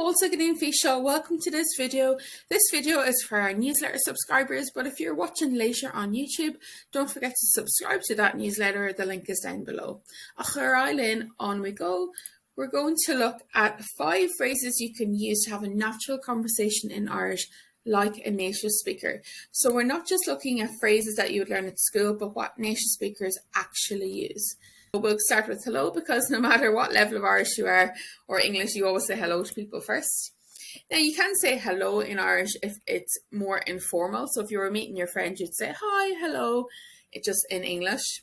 Fáilte go dtí show. Welcome to this video. This video is for our newsletter subscribers, but if you're watching later on YouTube, don't forget to subscribe to that newsletter. The link is down below. On we go. We're going to look at 5 phrases you can use to have a natural conversation in Irish like a native speaker. So we're not just looking at phrases that you would learn at school, but what native speakers actually use. We'll start with hello, because no matter what level of Irish you are or English, you always say hello to people first. Now you can say hello in Irish if it's more informal. So if you were meeting your friend, you'd say hi, hello, it's just in English.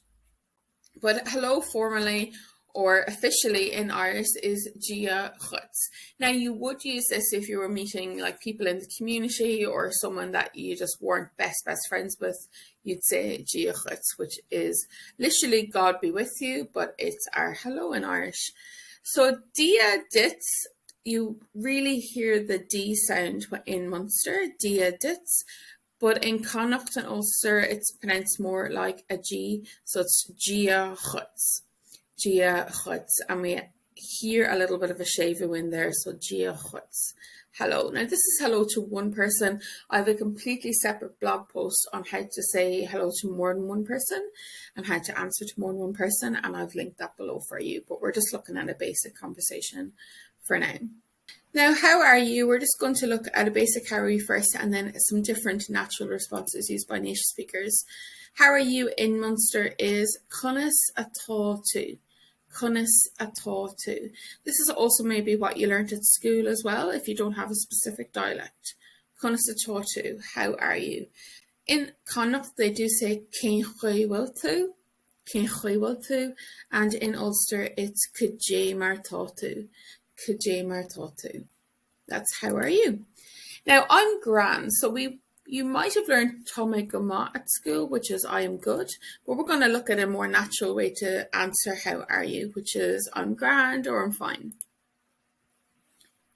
But hello formally or officially in Irish is Dia Chuts. Now you would use this if you were meeting like people in the community or someone that you just weren't best friends with. You'd say Dia Chuts, which is literally God be with you, but it's our hello in Irish. So Dia Dits, you really hear the D sound in Munster, Dia Dits. But in Connacht and Ulster, it's pronounced more like a G, so it's Dia Chuts. Dia Chuts, and we hear a little bit of a shavu in there, so Dia Chuts. Hello. Now this is hello to one person. I have a completely separate blog post on how to say hello to more than one person and how to answer to more than one person, and I've linked that below for you, but we're just looking at a basic conversation for now. Now, how are you? We're just going to look at a basic how are you first, and then some different natural responses used by native speakers. How are you in Munster is Conas atá tú. Conas atá tú. This is also maybe what you learned at school as well, if you don't have a specific dialect. Conas atá tú. How are you? In Connacht, they do say Cén chuaibhil tú. Cén chuaibhil tú. And in Ulster, it's Cé mar tá tú. Cé mar tá tú. That's how are you. Now I'm grand, so you might have learned Tome Gama at school, which is I am good, but we're going to look at a more natural way to answer how are you, which is I'm grand or I'm fine.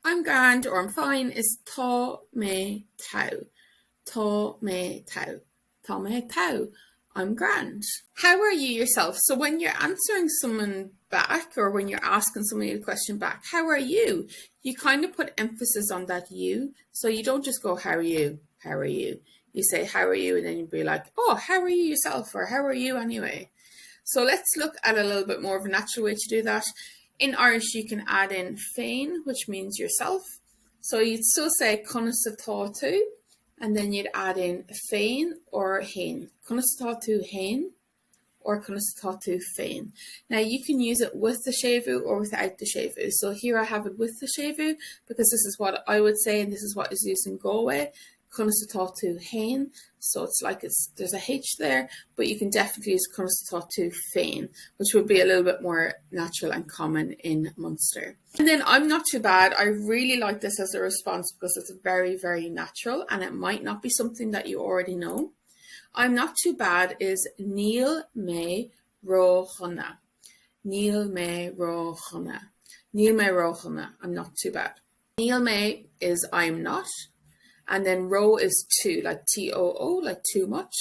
I'm grand or I'm fine is Tá me tau. Tá me tau. Tá me tau. I'm grand. How are you yourself? So when you're answering someone back, or when you're asking somebody a question back, how are you? You kind of put emphasis on that you. So you don't just go, how are you? How are you? You say, how are you? And then you'd be like, oh, how are you yourself? Or how are you anyway? So let's look at a little bit more of a natural way to do that. In Irish, you can add in féin, which means yourself. So you'd still say conas atá tú. And then you'd add in féin or hain. Conas atá tú hain or conas atá tú féin. Now you can use it with the shavu or without the shavu. So here I have it with the shavu because this is what I would say, and this is what is used in Galway. Conas atá tú hain. So it's like there's a H there, but you can definitely use conas atá tú féin, which would be a little bit more natural and common in Munster. And then I'm not too bad. I really like this as a response because it's very, very natural, and it might not be something that you already know. I'm not too bad is Níl mé róchana. Níl mé róchana. Níl mé róchana. I'm not too bad. Níl mé is I'm not. And then ro is too, like T-O-O, like too much.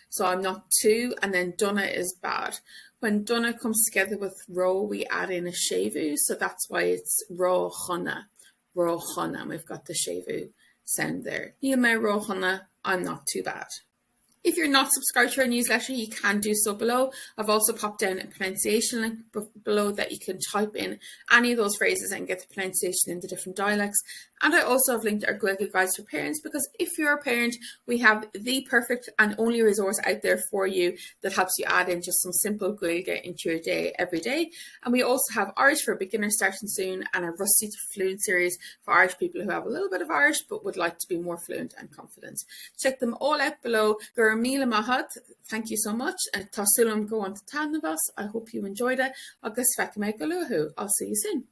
So I'm not too, and then donna is bad. When donna comes together with ro, we add in a shavu, so that's why it's ro chana, and we've got the shavu sound there. Níl mé róchana, I'm not too bad. If you're not subscribed to our newsletter, you can do so below. I've also popped down a pronunciation link below that you can type in any of those phrases and get the pronunciation in the different dialects. And I also have linked our Gaeilge guides for parents, because if you're a parent, we have the perfect and only resource out there for you that helps you add in just some simple Gaeilge into your day every day. And we also have Irish for Beginners starting soon, and a Rusty to Fluent series for Irish people who have a little bit of Irish but would like to be more fluent and confident. Check them all out below. Míle maith, thank you so much, and tá sulam go on to tan of us. I hope you enjoyed it. Agus feicim go luathu. I'll see you soon.